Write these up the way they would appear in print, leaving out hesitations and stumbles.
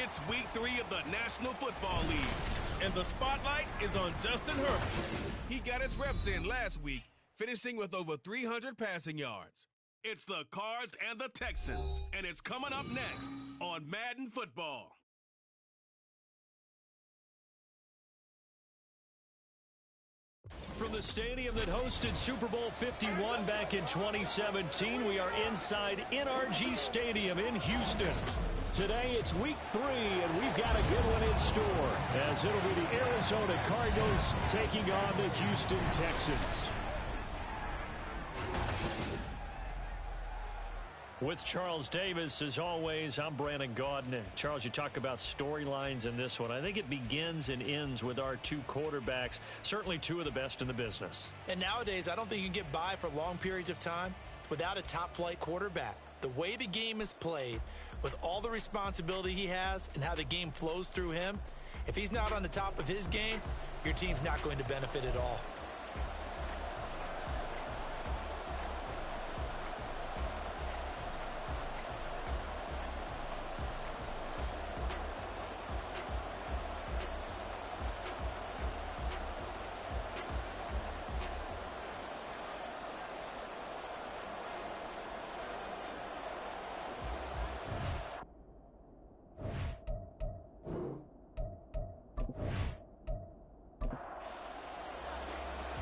It's week 3 of the National Football League, and the spotlight is on Justin Herbert. He got his reps in last week, finishing with over 300 passing yards. It's the Cards and the Texans, and it's coming up next on Madden Football. From the stadium that hosted Super Bowl 51 back in 2017, we are inside NRG Stadium in Houston. Today it's week 3, and we've got a good one in store, as it'll be the Arizona Cardinals taking on the Houston Texans. With Charles Davis, as always, I'm Brandon Gaudin. Charles, you talk about storylines in this one. I think it begins and ends with our two quarterbacks, certainly two of the best in the business. And nowadays, I don't think you can get by for long periods of time without a top-flight quarterback. The way the game is played, with all the responsibility he has and how the game flows through him, if he's not on the top of his game, your team's not going to benefit at all.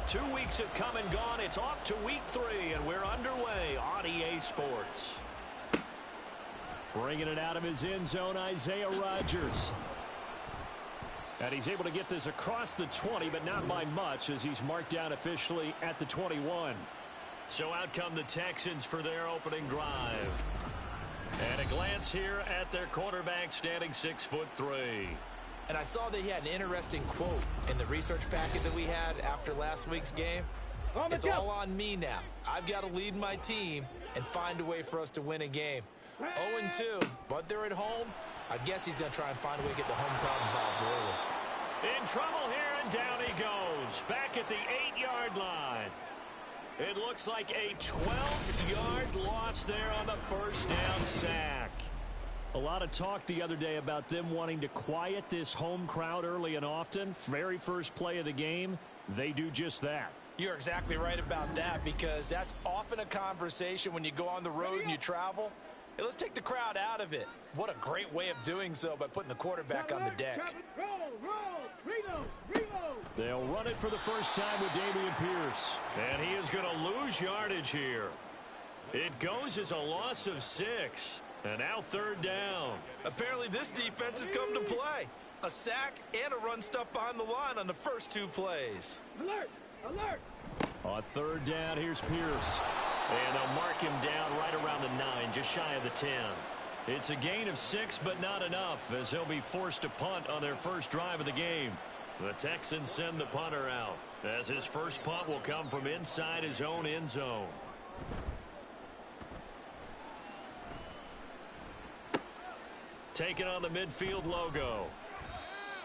Two weeks have come and gone. It's off to week 3, and we're underway on EA Sports. Bringing it out of his end zone, Isaiah Rodgers. And he's able to get this across the 20, but not by much, as he's marked down officially at the 21. So out come the Texans for their opening drive. And a glance here at their quarterback, standing 6'3". And I saw that he had an interesting quote in the research packet that we had after last week's game. It's all on me now. I've got to lead my team and find a way for us to win a game. 0-2, but they're at home. I guess he's going to try and find a way to get the home crowd involved early. In trouble here, and down he goes. Back at the 8-yard line. It looks like a 12-yard loss there on the first down sack. A lot of talk the other day about them wanting to quiet this home crowd early and often. Very first play of the game, they do just that. You're exactly right about that, because that's often a conversation when you go on the road and you travel. Hey, let's take the crowd out of it. What a great way of doing so by putting the quarterback on the deck. They'll run it for the first time with Dameon Pierce. And he is going to lose yardage here. It goes as a loss of 6. And now third down. Apparently this defense has come to play. A sack and a run stuff behind the line on the first 2 plays. Alert! Alert! On third down, here's Pierce. And they'll mark him down right around the 9, just shy of the 10. It's a gain of 6, but not enough, as he'll be forced to punt on their first drive of the game. The Texans send the punter out, as his first punt will come from inside his own end zone. Taking on the midfield logo.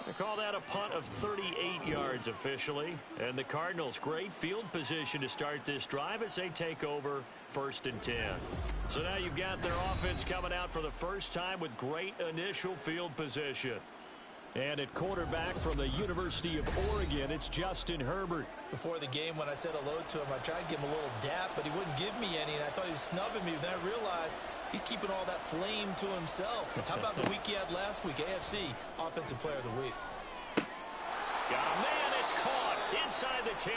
They call that a punt of 38 yards officially. And the Cardinals, great field position to start this drive as they take over 1st and 10. So now you've got their offense coming out for the first time with great initial field position. And at quarterback from the University of Oregon, it's Justin Herbert. Before the game, when I said hello to him, I tried to give him a little dap, but he wouldn't give me any, and I thought he was snubbing me. Then I realized he's keeping all that flame to himself. How about the week he had last week? AFC Offensive Player of the Week. Got a man, it's caught inside the 10.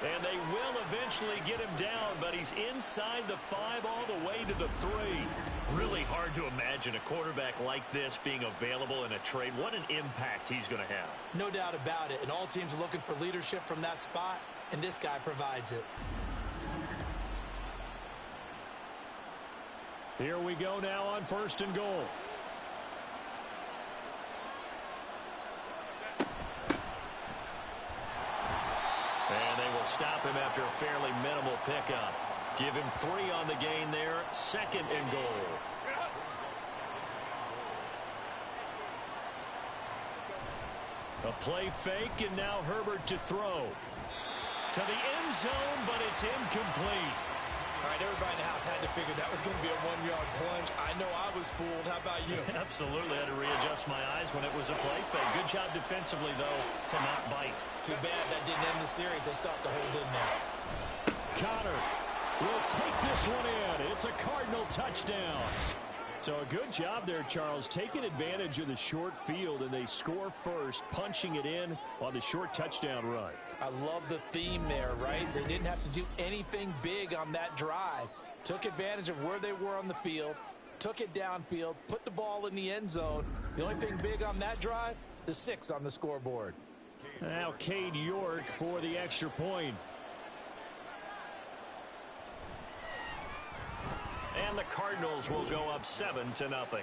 And they will eventually get him down, but he's inside the 5 all the way to the 3. Really hard to imagine a quarterback like this being available in a trade. What an impact he's going to have. No doubt about it. And all teams are looking for leadership from that spot, and this guy provides it. Here we go now on 1st and goal. And they will stop him after a fairly minimal pickup. Give him 3 on the gain there. 2nd and goal. A play fake, and now Herbert to throw. To the end zone, but it's incomplete. All right, everybody in the house had to figure that was going to be a one-yard plunge. I know I was fooled. How about you? Absolutely. I had to readjust my eyes when it was a play fake. Good job defensively, though, to not bite. Too bad that didn't end the series. They stopped the hold in there. Connor will take this one in. It's a Cardinal touchdown. So a good job there, Charles, taking advantage of the short field, and they score first, punching it in on the short touchdown run. I love the theme there, right? They didn't have to do anything big on that drive. Took advantage of where they were on the field, took it downfield, put the ball in the end zone. The only thing big on that drive, the 6 on the scoreboard. Now Cade York for the extra point. And the Cardinals will go up 7-0.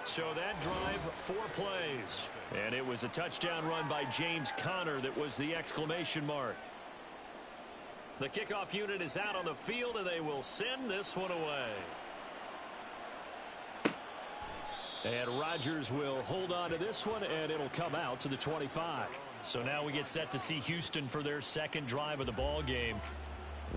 So that drive, 4 plays. And it was a touchdown run by James Conner that was the exclamation mark. The kickoff unit is out on the field, and they will send this one away. And Rodgers will hold on to this one, and it'll come out to the 25. So now we get set to see Houston for their second drive of the ball game.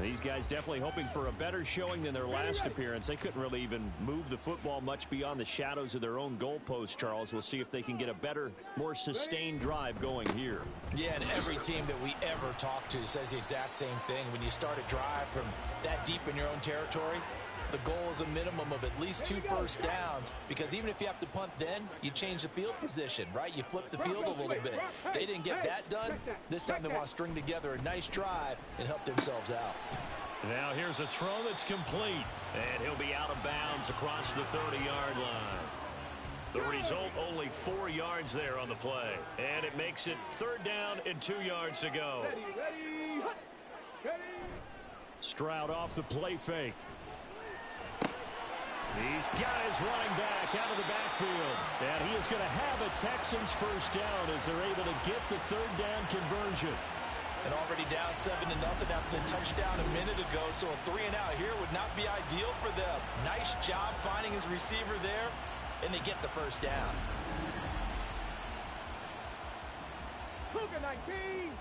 These guys definitely hoping for a better showing than their last appearance. They couldn't really even move the football much beyond the shadows of their own goalpost, Charles. We'll see if they can get a better, more sustained drive going here. Yeah, and every team that we ever talk to says the exact same thing. When you start a drive from that deep in your own territory, the goal is a minimum of at least 2 first downs, because even if you have to punt then, you change the field position, right? You flip the field a little bit. They didn't get that done. This time they want to string together a nice drive and help themselves out. Now here's a throw that's complete, and he'll be out of bounds across the 30-yard line. The result, only 4 yards there on the play, and it makes it 3rd down and 2 yards to go. Stroud off the play fake. These guys running back out of the backfield. And he is going to have a Texans first down as they're able to get the 3rd down conversion. And already down 7-0 after the touchdown a minute ago. So a 3-and-out here would not be ideal for them. Nice job finding his receiver there. And they get the first down. Cougar 19.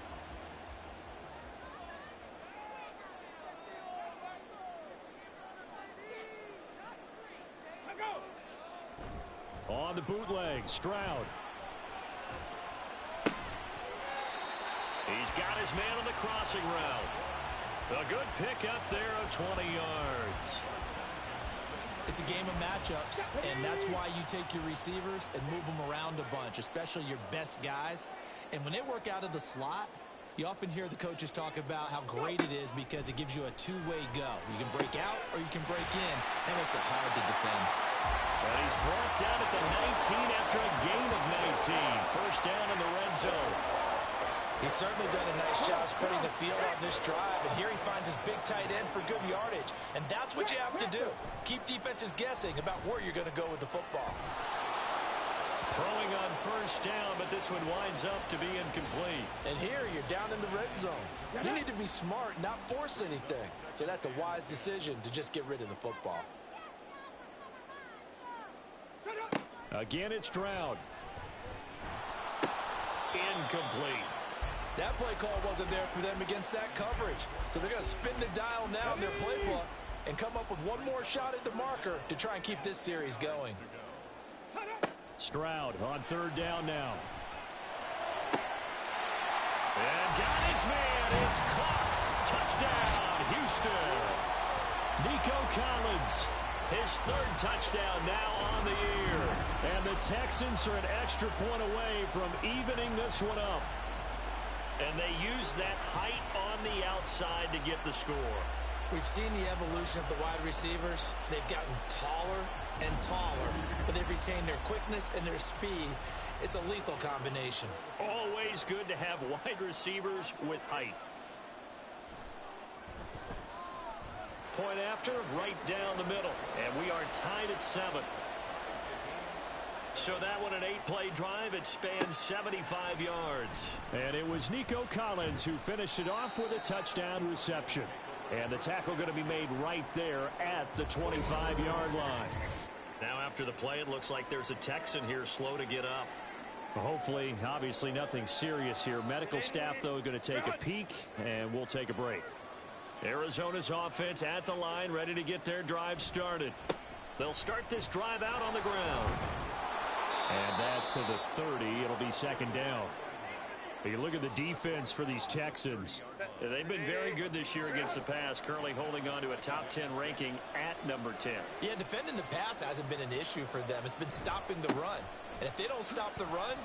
On the bootleg, Stroud. He's got his man on the crossing route. A good pickup there of 20 yards. It's a game of matchups, and that's why you take your receivers and move them around a bunch, especially your best guys. And when they work out of the slot, you often hear the coaches talk about how great it is because it gives you a two-way go. You can break out or you can break in. That makes it hard to defend. And he's brought down at the 19 after a gain of 19. First down in the red zone. He's certainly done a nice job spreading the field on this drive, and here he finds his big tight end for good yardage. And that's what you have to do. Keep defenses guessing about where you're going to go with the football. Throwing on first down, but this one winds up to be incomplete. And here you're down in the red zone. You need to be smart, not force anything. So that's a wise decision to just get rid of the football. Again, it's Stroud. Incomplete. That play call wasn't there for them against that coverage. So they're going to spin the dial now in their playbook and come up with one more shot at the marker to try and keep this series going. Stroud on third down now. And got his man. It's caught. Touchdown, Houston. Nico Collins, his third touchdown now on the year. And the Texans are an extra point away from evening this one up. And they use that height on the outside to get the score. We've seen the evolution of the wide receivers. They've gotten taller and taller, but they've retained their quickness and their speed. It's a lethal combination. Always good to have wide receivers with height. Point after, right down the middle. And we are tied at 7. So that one, an 8-play drive. It spans 75 yards. And it was Nico Collins who finished it off with a touchdown reception. And the tackle going to be made right there at the 25-yard line. Now after the play, it looks like there's a Texan here slow to get up. Hopefully, obviously nothing serious here. Medical staff, though, going to take a peek, and we'll take a break. Arizona's offense at the line, ready to get their drive started. They'll start this drive out on the ground. And that to the 30. It'll be second down. You look at the defense for these Texans. They've been very good this year against the pass, currently holding on to a top 10 ranking at number 10. Yeah, defending the pass hasn't been an issue for them. It's been stopping the run. And if they don't stop the run,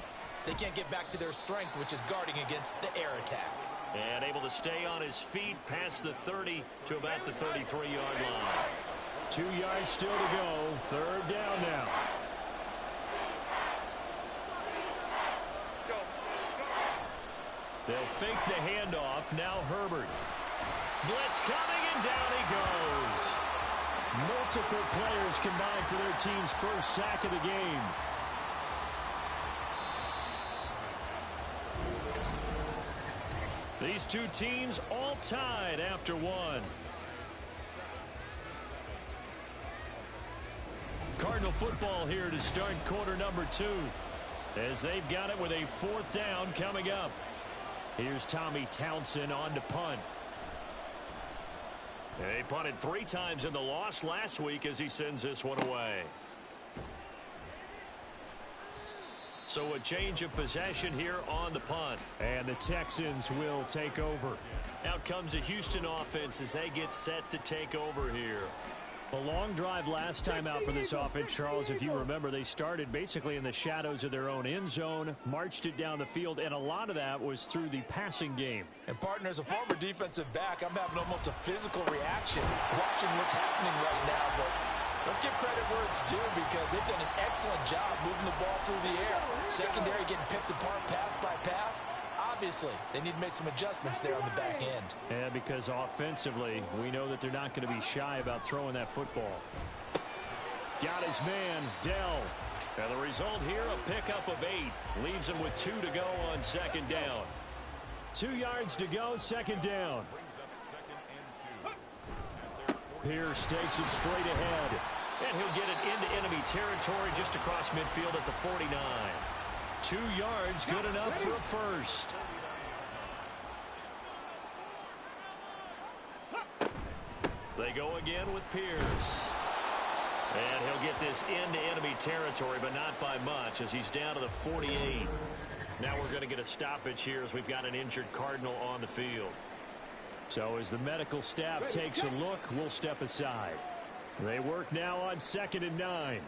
they can't get back to their strength, which is guarding against the air attack. And able to stay on his feet past the 30 to about the 33-yard line. 2 yards still to go. Third down now. They'll fake the handoff. Now Herbert. Blitz coming, and down he goes. Multiple players combined for their team's first sack of the game. These two teams all tied after one. Cardinal football here to start quarter number 2. As they've got it with a 4th down coming up. Here's Tommy Townsend on to punt. He punted 3 times in the loss last week as he sends this one away. So a change of possession here on the punt. And the Texans will take over. Out comes the Houston offense as they get set to take over here. A long drive last time out for this offense, Charles. If you remember, they started basically in the shadows of their own end zone, marched it down the field, and a lot of that was through the passing game. And, partner, as a former defensive back, I'm having almost a physical reaction watching what's happening right now. But let's give credit where it's due because they've done an excellent job moving the ball through the air. Secondary getting picked apart pass by pass. Obviously, they need to make some adjustments there on the back end. Yeah, because offensively, we know that they're not going to be shy about throwing that football. Got his man, Dell. And the result here, a pickup of 8. Leaves him with 2 to go on second down. 2 yards to go, second down. Pierce takes it straight ahead. And he'll get it into enemy territory just across midfield at the 49. 2 yards, good enough for a first. They go again with Pierce. And he'll get this into enemy territory, but not by much as he's down to the 48. Now we're going to get a stoppage here as we've got an injured Cardinal on the field. So as the medical staff takes a look, we'll step aside. They work now on 2nd and 9.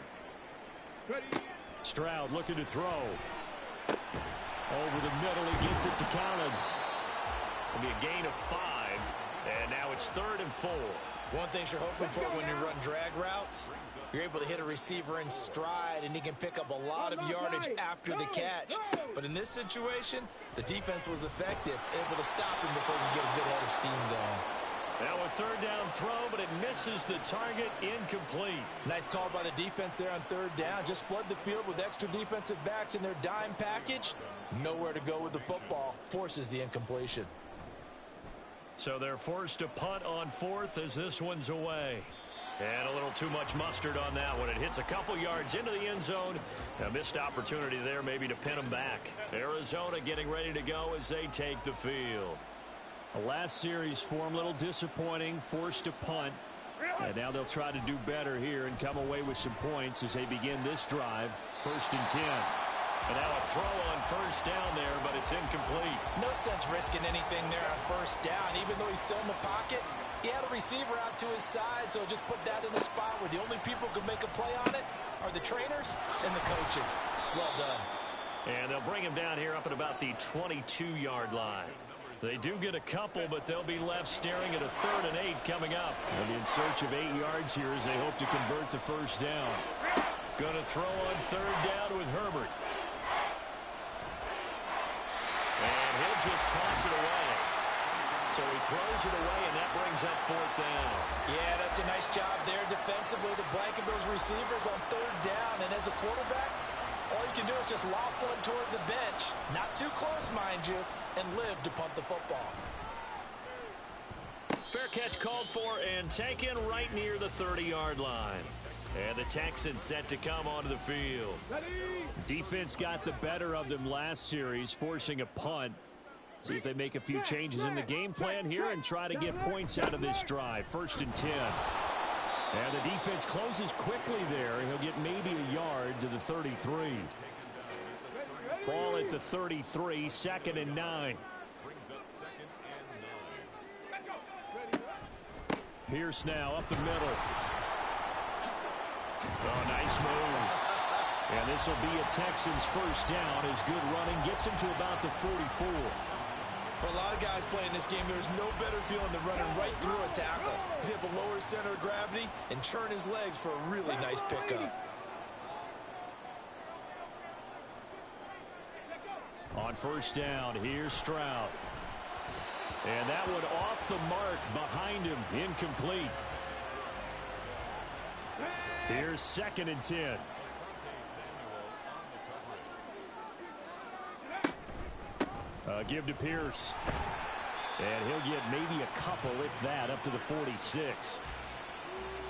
Stroud looking to throw. Over the middle, he gets it to Collins. It'll be a gain of 5, and now it's 3rd and 4. One thing you're hoping for when you run drag routes, you're able to hit a receiver in stride, and he can pick up a lot of yardage after the catch. But in this situation, the defense was effective, able to stop him before he get a good head of steam going. Now a 3rd down throw, but it misses the target, incomplete. Nice call by the defense there on 3rd down. Just flood the field with extra defensive backs in their dime package. Nowhere to go with the football. Forces the incompletion. So they're forced to punt on 4th as this one's away. And a little too much mustard on that one. It hits a couple yards into the end zone. A missed opportunity there maybe to pin them back. Arizona getting ready to go as they take the field. The last series form a little disappointing, forced to punt. And now they'll try to do better here and come away with some points as they begin this drive. 1st and 10. And now a throw on 1st down there, but it's incomplete. No sense risking anything there on 1st down. Even though he's still in the pocket, he had a receiver out to his side, so just put that in a spot where the only people who can make a play on it are the trainers and the coaches. Well done. And they'll bring him down here up at about the 22-yard line. They do get a couple, but they'll be left staring at a 3rd and 8 coming up. They'll be in search of 8 yards here as they hope to convert the 1st down. Going to throw on 3rd down with Herbert. And he'll just toss it away. So he throws it away, and that brings up 4th down. Yeah, that's a nice job there defensively to blanket those receivers on 3rd down. And as a quarterback, all you can do is just loft one toward the bench. Not too close, mind you, and live to punt the football. Fair catch called for and taken right near the 30-yard line. And the Texans set to come onto the field. Defense got the better of them last series, forcing a punt. See if they make a few changes in the game plan here and try to get points out of this drive. 1st and 10. And the defense closes quickly there. He'll get maybe a yard to the 33. Ball at the 33, 2nd and 9. Pierce now up the middle. Oh, nice move. And this will be a Texans 1st down as good running gets him to about the 44. For a lot of guys playing this game, there's no better feeling than running right through a tackle. He's able to lower his center of gravity and churn his legs for a really nice pickup. On 1st down, here's Stroud. And that one off the mark behind him, incomplete. Here's 2nd and 10. Give to Pierce. And he'll get maybe a couple, if that, up to the 46.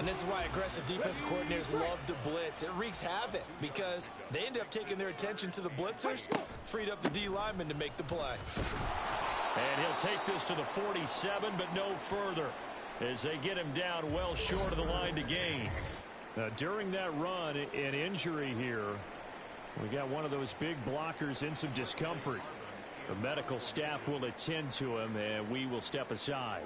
And this is why aggressive defensive coordinators love to blitz. It wreaks havoc because they end up taking their attention to the blitzers, freed up the D lineman to make the play. And he'll take this to the 47, but no further as they get him down well short of the line to gain. Now, during that run, an injury here. We got one of those big blockers in some discomfort. The medical staff will attend to him, and we will step aside.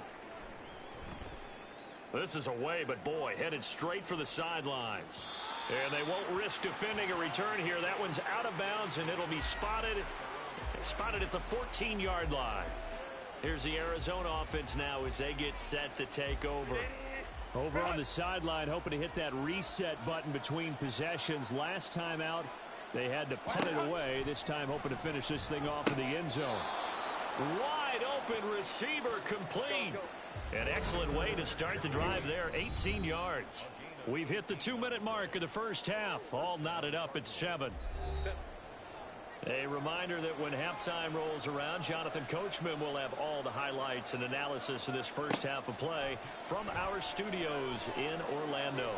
This is away, but boy, headed straight for the sidelines. And they won't risk defending a return here. That one's out of bounds, and it'll be spotted at the 14-yard line. Here's the Arizona offense now as they get set to take over. Over on the sideline, hoping to hit that reset button between possessions. Last time out, they had to punt it away. This time hoping to finish this thing off in the end zone. Wide open receiver complete. An excellent way to start the drive there, 18 yards. We've hit the 2-minute mark of the 1st half. All knotted up at 7. A reminder that when halftime rolls around, Jonathan Coachman will have all the highlights and analysis of this 1st half of play from our studios in Orlando.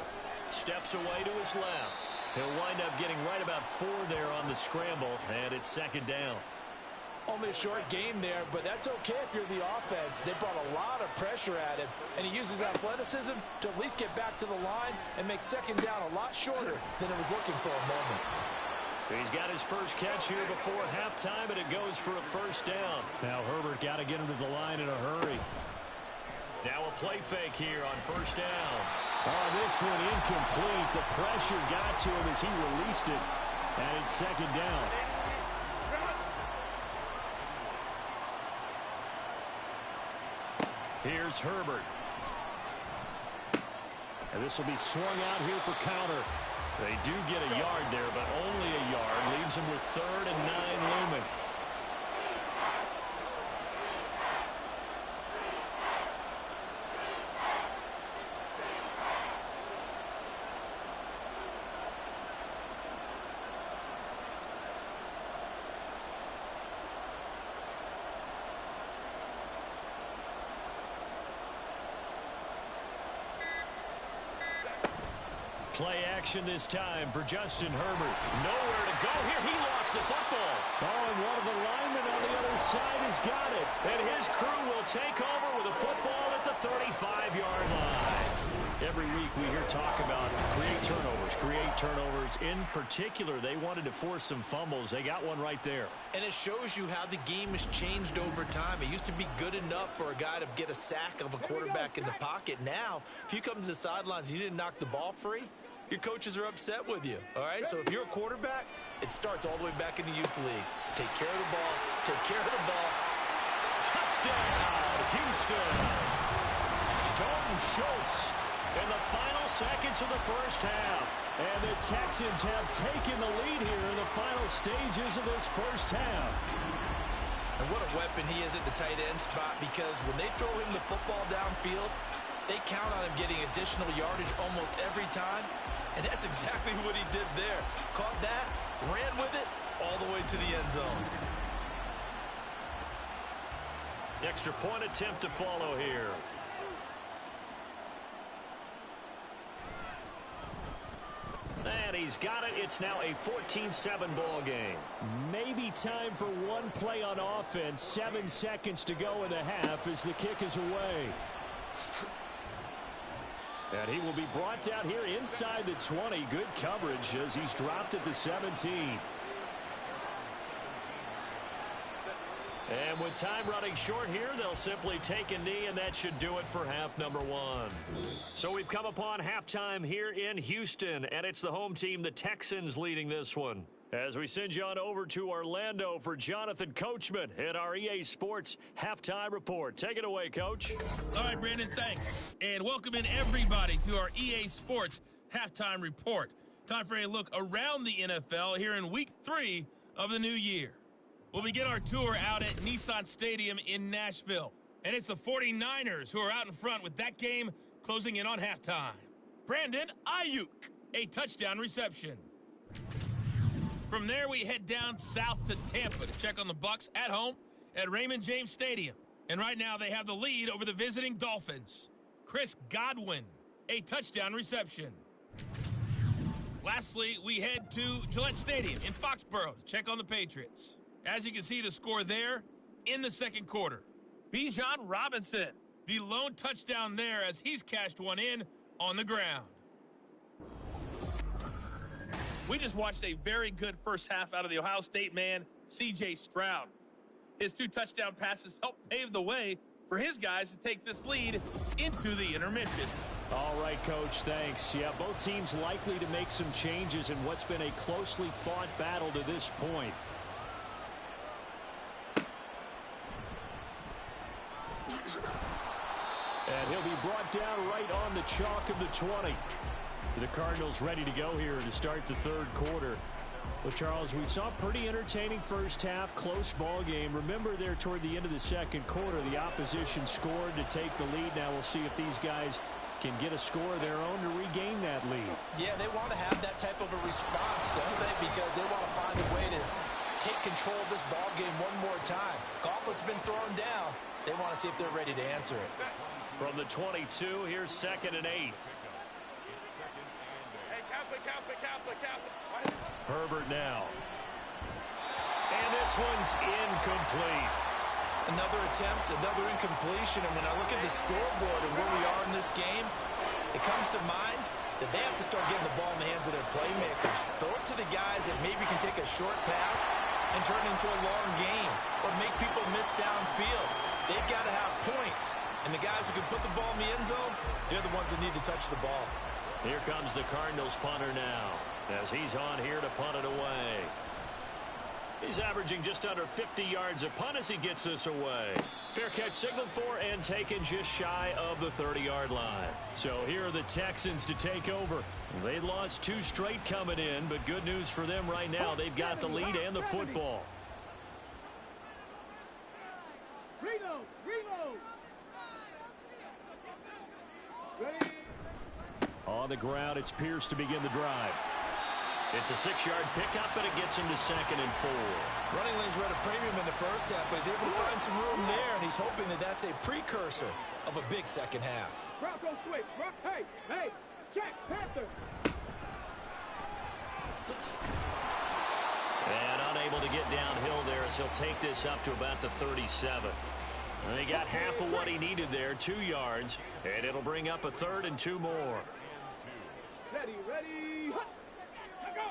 Steps away to his left. He'll wind up getting right about 4 there on the scramble, and it's 2nd down. Only a short game there, but that's okay if you're the offense. They brought a lot of pressure at him, and he uses athleticism to at least get back to the line and make 2nd down a lot shorter than it was looking for a moment. He's got his first catch here before halftime, and it goes for a 1st down. Now Herbert got to get him to the line in a hurry. Now a play fake here on 1st down. Oh, this one incomplete. The pressure got to him as he released it, and it's 2nd down. Here's Herbert. And this will be swung out here for counter. They do get a yard there, but only a yard. Leaves them with 3rd and 9 looming. Play action this time for Justin Herbert. Nowhere to go here. He lost the football. Oh, and one of the linemen on the other side has got it. And his crew will take over with a football at the 35-yard line. Every week we hear talk about create turnovers. In particular, they wanted to force some fumbles. They got one right there. And it shows you how the game has changed over time. It used to be good enough for a guy to get a sack of a quarterback in the pocket. Now, if you come to the sidelines and you didn't knock the ball free, your coaches are upset with you, all right? So if you're a quarterback, it starts all the way back in the youth leagues. Take care of the ball. Take care of the ball. Touchdown, Houston. Dalton Schultz in the final seconds of the 1st half. And the Texans have taken the lead here in the final stages of this 1st half. And what a weapon he is at the tight end spot, because when they throw him the football downfield, they count on him getting additional yardage almost every time. And that's exactly what he did there. Caught that, ran with it, all the way to the end zone. Extra point attempt to follow here. And he's got it. It's now a 14-7 ball game. Maybe time for one play on offense. 7 seconds to go in the half as the kick is away. And he will be brought down here inside the 20. Good coverage as he's dropped at the 17. And with time running short here, they'll simply take a knee, and that should do it for half number 1. So we've come upon halftime here in Houston, and it's the home team, the Texans, leading this one. As we send you on over to Orlando for Jonathan Coachman in our EA Sports Halftime Report. Take it away, Coach. All right, Brandon, thanks. And welcome in everybody to our EA Sports Halftime Report. Time for a look around the NFL here in Week 3 of the new year. We'll begin our tour out at Nissan Stadium in Nashville. And it's the 49ers who are out in front with that game closing in on halftime. Brandon Ayuk, a touchdown reception. From there, we head down south to Tampa to check on the Bucs at home at Raymond James Stadium. And right now, they have the lead over the visiting Dolphins. Chris Godwin, a touchdown reception. Lastly, we head to Gillette Stadium in Foxborough to check on the Patriots. As you can see, the score there in the second quarter. Bijan Robinson, the lone touchdown there as he's cashed one in on the ground. We just watched a very good first half out of the Ohio State man, C.J. Stroud. His 2 touchdown passes helped pave the way for his guys to take this lead into the intermission. All right, Coach, thanks. Yeah, both teams likely to make some changes in what's been a closely fought battle to this point. And he'll be brought down right on the chalk of the 20. The Cardinals ready to go here to start the third quarter. Well, Charles, we saw a pretty entertaining first half, close ball game. Remember there toward the end of the second quarter, the opposition scored to take the lead. Now we'll see if these guys can get a score of their own to regain that lead. Yeah, they want to have that type of a response, don't they? Because they want to find a way to take control of this ball game one more time. Gauntlet's been thrown down. They want to see if they're ready to answer it. From the 22, here's 2nd and 8. Herbert now. And this one's incomplete. Another attempt, another incompletion. And when I look at the scoreboard and where we are in this game, it comes to mind that they have to start getting the ball in the hands of their playmakers. Throw it to the guys that maybe can take a short pass and turn it into a long game or make people miss downfield. They've got to have points. And the guys who can put the ball in the end zone, they're the ones that need to touch the ball. Here comes the Cardinals punter now as he's on here to punt it away. He's averaging just under 50 yards a punt as he gets this away. Fair catch signaled for and taken just shy of the 30-yard line. So here are the Texans to take over. They lost 2 straight coming in, but good news for them right now. They've got the lead and the football. Reload! On the ground, it's Pierce to begin the drive. It's a 6-yard pickup, and it gets him to 2nd and 4. Running lanes were at a premium in the first half, but he's able to find some room there, and he's hoping that that's a precursor of a big second half. Bronco switch. Hey, check, Panther. And unable to get downhill there as he'll take this up to about the 37. And he got half of what he needed there, 2 yards, and it'll bring up a 3rd and 2 more. Ready, hut. Let go.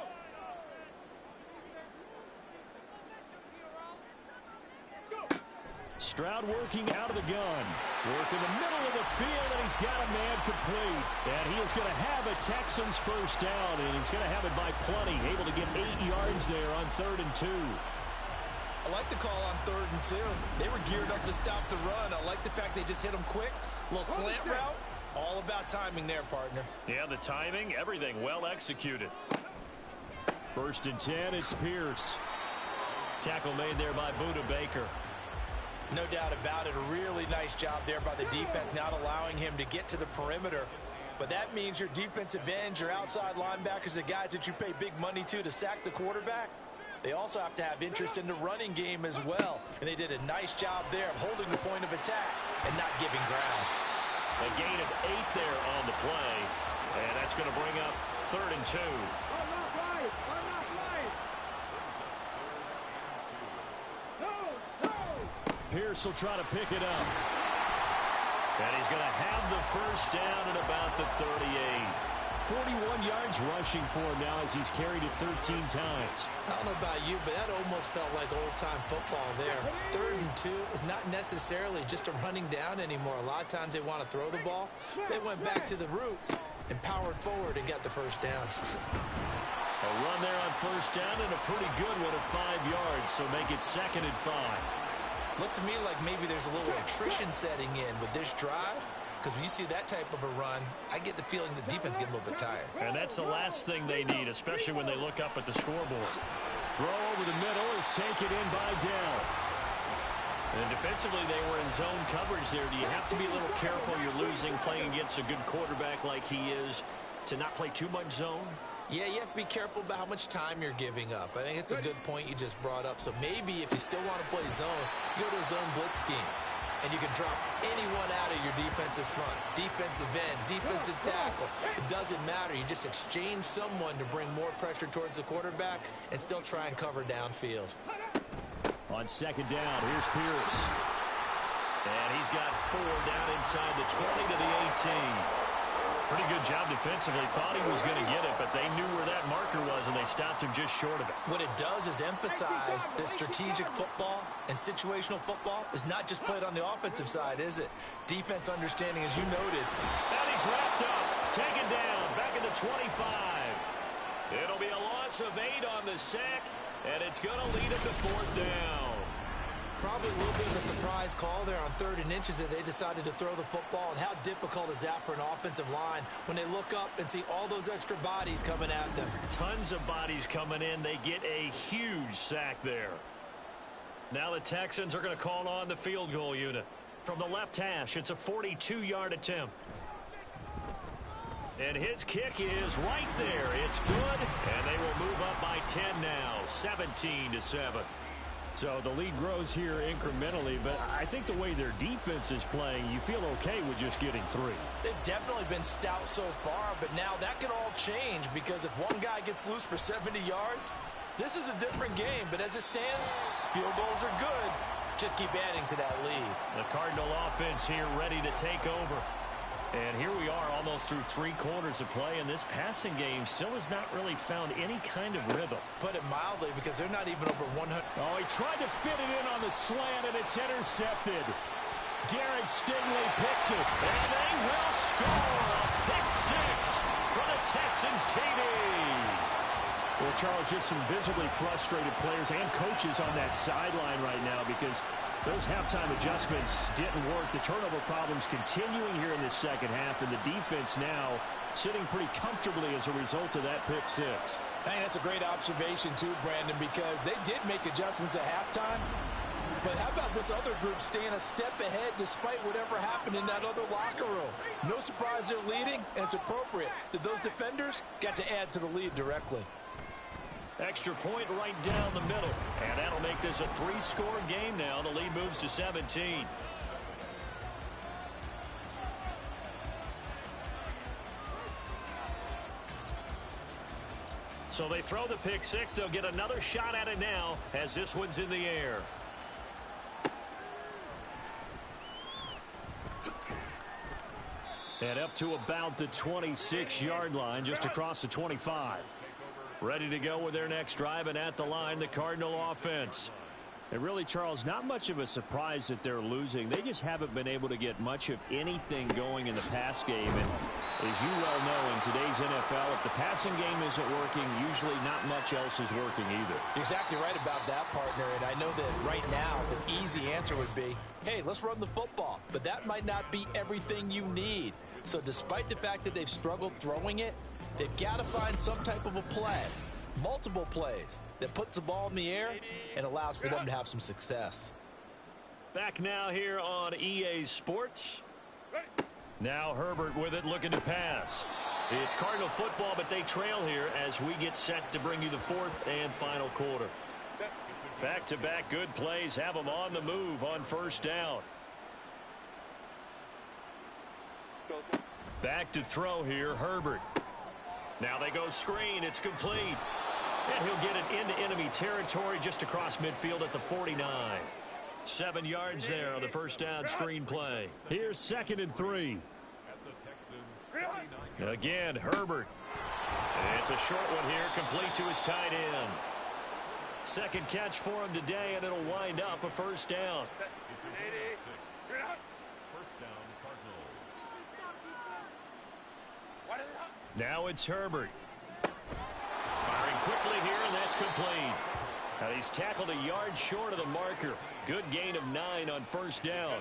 Stroud working out of the gun. Work in the middle of the field, and he's got a man complete. And he is going to have a Texans first down, and he's going to have it by plenty. Able to get 8 yards there on 3rd and 2. I like the call on 3rd and 2. They were geared up to stop the run. I like the fact they just hit him quick. A little slant route. All about timing there, partner. Yeah, the timing, everything well executed. 1st and 10, it's Pierce. Tackle made there by Budda Baker. No doubt about it. A really nice job there by the defense, not allowing him to get to the perimeter. But that means your defensive ends, your outside linebackers, the guys that you pay big money to sack the quarterback, they also have to have interest in the running game as well. And they did a nice job there of holding the point of attack and not giving ground. A gain of 8 there on the play. And that's going to bring up 3rd and 2. Pierce will try to pick it up. And he's going to have the first down at about the 38. 41 yards rushing for him now as he's carried it 13 times. I don't know about you, but that almost felt like old-time football there. 3rd and 2 is not necessarily just a running down anymore. A lot of times they want to throw the ball. They went back to the roots and powered forward and got the first down. A run there on first down and a pretty good one at 5 yards, so make it 2nd and 5. Looks to me like maybe there's a little attrition setting in with this drive. Because when you see that type of a run, I get the feeling the defense get a little bit tired. And that's the last thing they need, especially when they look up at the scoreboard. Throw over the middle is taken in by Dell. And defensively, they were in zone coverage there. Do you have to be a little careful? You're losing, playing against a good quarterback like he is, to not play too much zone? Yeah, you have to be careful about how much time you're giving up. I think it's a good point you just brought up. So maybe if you still want to play zone, you go to a zone blitz scheme. And you can drop anyone out of your defensive front, defensive end, defensive tackle. It doesn't matter. You just exchange someone to bring more pressure towards the quarterback and still try and cover downfield. On 2nd down, here's Pierce. And he's got 4 down inside the 20 to the 18. Pretty good job defensively. Thought he was going to get it, but they knew where that marker was, and they stopped him just short of it. What it does is emphasize that strategic football and situational football is not just played on the offensive side, is it? Defense understanding, as you noted. And he's wrapped up, taken down, back at the 25. It'll be a loss of 8 on the sack, and it's going to lead him to 4th down. Probably a little bit of a surprise call there on 3rd and inches that they decided to throw the football. And how difficult is that for an offensive line when they look up and see all those extra bodies coming at them? Tons of bodies coming in. They get a huge sack there. Now the Texans are going to call on the field goal unit. From the left hash, it's a 42-yard attempt. And his kick is right there. It's good, and they will move up by 10 now, 17-7. So the lead grows here incrementally, but I think the way their defense is playing, you feel okay with just getting 3. They've definitely been stout so far, but now that can all change because if one guy gets loose for 70 yards, this is a different game. But as it stands, field goals are good. Just keep adding to that lead. The Cardinal offense here ready to take over. And here we are almost through 3 quarters of play, and this passing game still has not really found any kind of rhythm. Put it mildly, because they're not even over 100. Oh, he tried to fit it in on the slant, and it's intercepted. Derek Stingley picks it, and they will score a pick 6 for the Texans TD. Well, Charles, just some visibly frustrated players and coaches on that sideline right now because those halftime adjustments didn't work. The turnover problems continuing here in the second half, and the defense now sitting pretty comfortably as a result of that pick 6. I think that's a great observation too, Brandon, because they did make adjustments at halftime. But how about this other group staying a step ahead despite whatever happened in that other locker room? No surprise they're leading, and it's appropriate that those defenders got to add to the lead directly. Extra point right down the middle. And that'll make this a 3-score game now. The lead moves to 17. So they throw the pick 6. They'll get another shot at it now as this one's in the air. And up to about the 26-yard line, just across the 25. Ready to go with their next drive, and at the line, the Cardinal offense. And really, Charles, not much of a surprise that they're losing. They just haven't been able to get much of anything going in the pass game. And as you well know, in today's NFL, if the passing game isn't working, usually not much else is working either. You're exactly right about that, partner. And I know that right now, the easy answer would be, hey, let's run the football. But that might not be everything you need. So despite the fact that they've struggled throwing it, they've got to find some type of a play, multiple plays, that puts the ball in the air and allows for them to have some success. Back now here on EA Sports. Now Herbert with it, looking to pass. It's Cardinal football, but they trail here as we get set to bring you the 4th and final quarter. Back-to-back good plays have them on the move on first down. Back to throw here, Herbert. Now they go screen. It's complete. And he'll get it into enemy territory just across midfield at the 49. 7 yards there on the first down screen play. Here's 2nd and 3. Again, Herbert. It's a short one here, complete to his tight end. Second catch for him today, and it'll wind up a first down. Now it's Herbert. Firing quickly here, and that's complete. And he's tackled a yard short of the marker. Good gain of 9 on first down.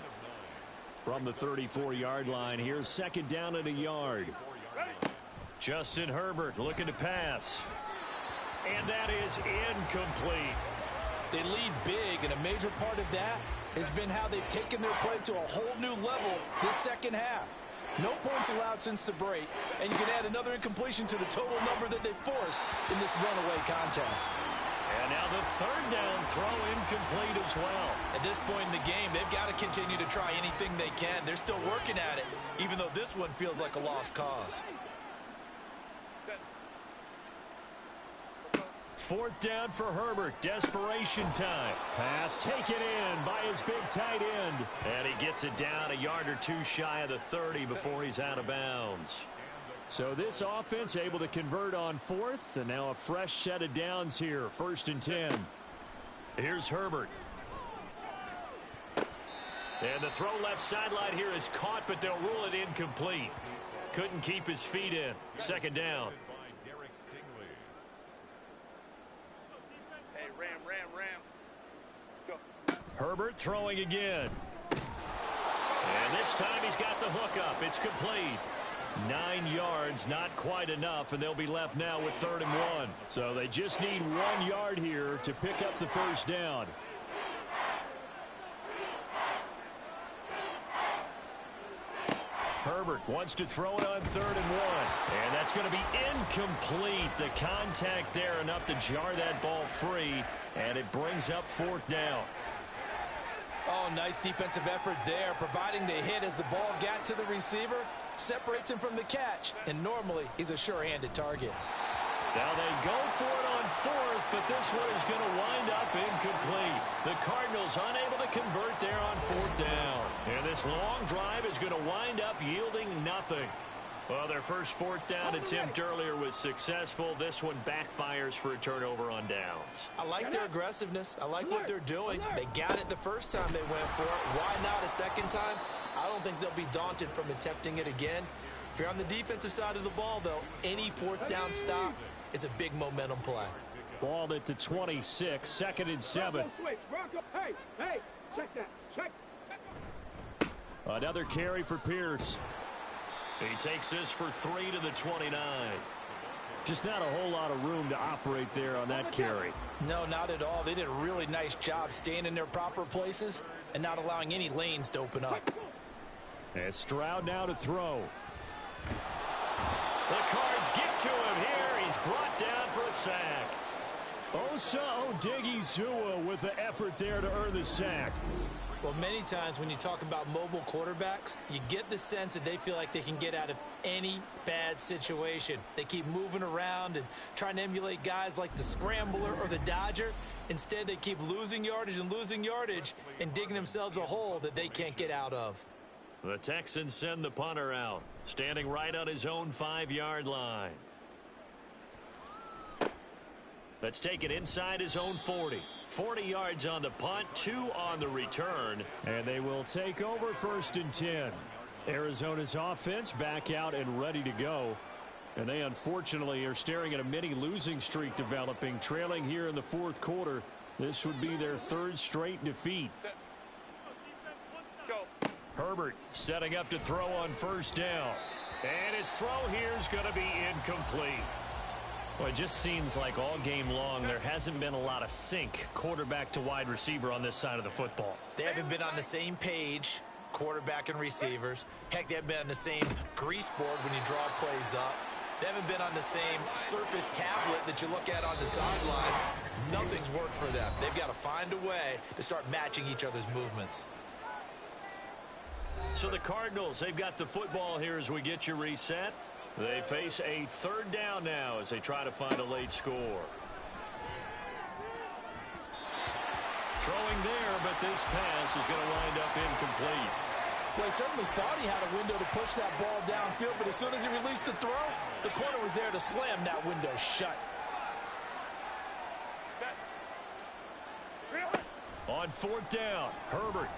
From the 34-yard line, here's 2nd down and a yard. Justin Herbert looking to pass. And that is incomplete. They lead big, and a major part of that has been how they've taken their play to a whole new level this second half. No points allowed since the break, and you can add another incompletion to the total number that they forced in this runaway contest. And now the 3rd down throw incomplete as well. At this point in the game, they've got to continue to try anything they can. They're still working at it, even though this one feels like a lost cause. 4th down for Herbert. Desperation time. Pass taken in by his big tight end. And he gets it down a yard or 2 shy of the 30 before he's out of bounds. So this offense able to convert on 4th, and now a fresh set of downs here. 1st and 10. Here's Herbert. And the throw left sideline here is caught, but they'll rule it incomplete. Couldn't keep his feet in. 2nd down. Herbert throwing again. And this time he's got the hook up. It's complete. 9 yards, not quite enough, and they'll be left now with 3rd and 1. So they just need 1 yard here to pick up the first down. Herbert wants to throw it on 3rd and 1. And that's going to be incomplete. The contact there enough to jar that ball free, and it brings up 4th down. Oh, nice defensive effort there, providing the hit as the ball got to the receiver, separates him from the catch, and normally he's a sure-handed target. Now they go for it on 4th, but this one is going to wind up incomplete. The Cardinals unable to convert there on 4th down. And this long drive is going to wind up yielding nothing. Well, their first 4th down attempt earlier was successful. This one backfires for a turnover on downs. I like their aggressiveness. I like what they're doing. They got it the first time they went for it. Why not a second time? I don't think they'll be daunted from attempting it again. If you're on the defensive side of the ball, though, any 4th down stop is a big momentum play. Balled it to 26, 2nd and 7. Hey, check that. Check. Another carry for Pierce. He takes this for 3 to the 29. Just not a whole lot of room to operate there on that carry. No, not at all. They did a really nice job staying in their proper places and not allowing any lanes to open up. And Stroud now to throw. The Cards get to him here. He's brought down for a sack. Osa Odighizuwa with the effort there to earn the sack. Well, many times when you talk about mobile quarterbacks, you get the sense that they feel like they can get out of any bad situation. They keep moving around and trying to emulate guys like the Scrambler or the Dodger. Instead, they keep losing yardage and digging themselves a hole that they can't get out of. The Texans send the punter out, standing right on his own 5-yard line. Let's take it inside his own 40. 40 yards on the punt, 2 on the return, and they will take over 1st and 10. Arizona's offense back out and ready to go. And they unfortunately are staring at a mini losing streak developing, trailing here in the 4th quarter. This would be their 3rd straight defeat. Herbert setting up to throw on 1st down. And his throw here is going to be incomplete. Well, it just seems like all game long there hasn't been a lot of sync quarterback to wide receiver on this side of the football. They haven't been on the same page, quarterback and receivers. Heck, they haven't been on the same grease board when you draw plays up. They haven't been on the same surface tablet that you look at on the sidelines. Nothing's worked for them. They've got to find a way to start matching each other's movements. So the Cardinals, they've got the football here as we get you reset. They face a 3rd down now as they try to find a late score. Throwing there, but this pass is going to wind up incomplete. Well, he certainly thought he had a window to push that ball downfield, but as soon as he released the throw, the corner was there to slam that window shut. On fourth down, Herbert.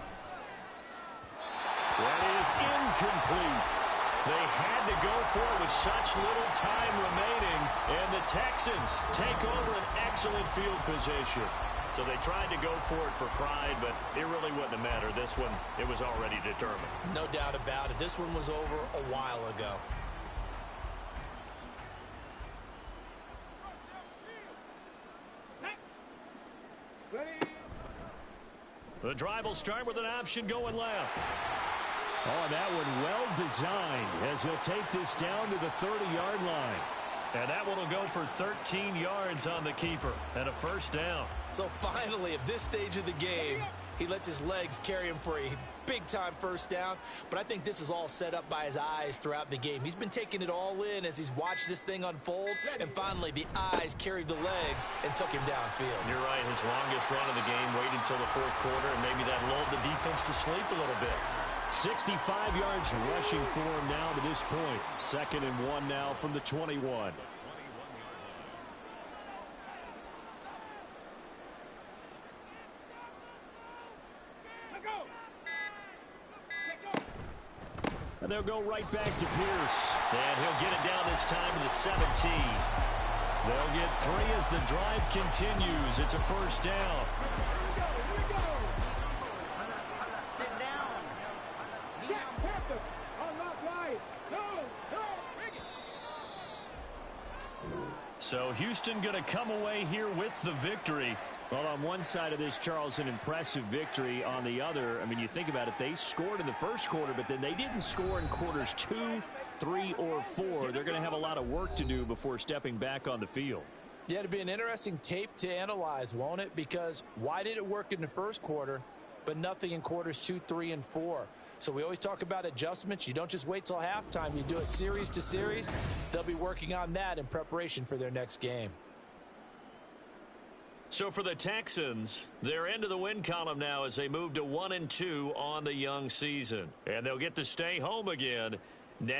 That is incomplete. They had to go for it with such little time remaining, and the Texans take over an excellent field position. So they tried to go for it for pride, but it really wouldn't have mattered. This one, it was already determined. No doubt about it. This one was over a while ago. The drive will start with an option going left. Oh, that one well designed as he'll take this down to the 30-yard line. And that one will go for 13 yards on the keeper and a first down. So finally, at this stage of the game, he lets his legs carry him for a big-time first down. But I think this is all set up by his eyes throughout the game. He's been taking it all in as he's watched this thing unfold. And finally, the eyes carried the legs and took him downfield. You're right. His longest run of the game waited until the fourth quarter, and maybe that lulled the defense to sleep a little bit. 65 yards rushing for him now to this point. 2nd and 1 now from the 21. And they'll go right back to Pierce. And he'll get it down this time to the 17. They'll get 3 as the drive continues. It's a first down. So Houston going to come away here with the victory. Well, on one side of this, Charles, an impressive victory. On the other, I mean, you think about it, they scored in the first quarter, but then they didn't score in quarters 2, 3, or 4. They're going to have a lot of work to do before stepping back on the field. Yeah, it'll be an interesting tape to analyze, won't it? Because why did it work in the first quarter, but nothing in quarters 2, 3, and 4? So we always talk about adjustments. You don't just wait till halftime. You do it series to series. They'll be working on that in preparation for their next game. So for the Texans, they're into the win column now as they move to 1-2 on the young season. And they'll get to stay home again next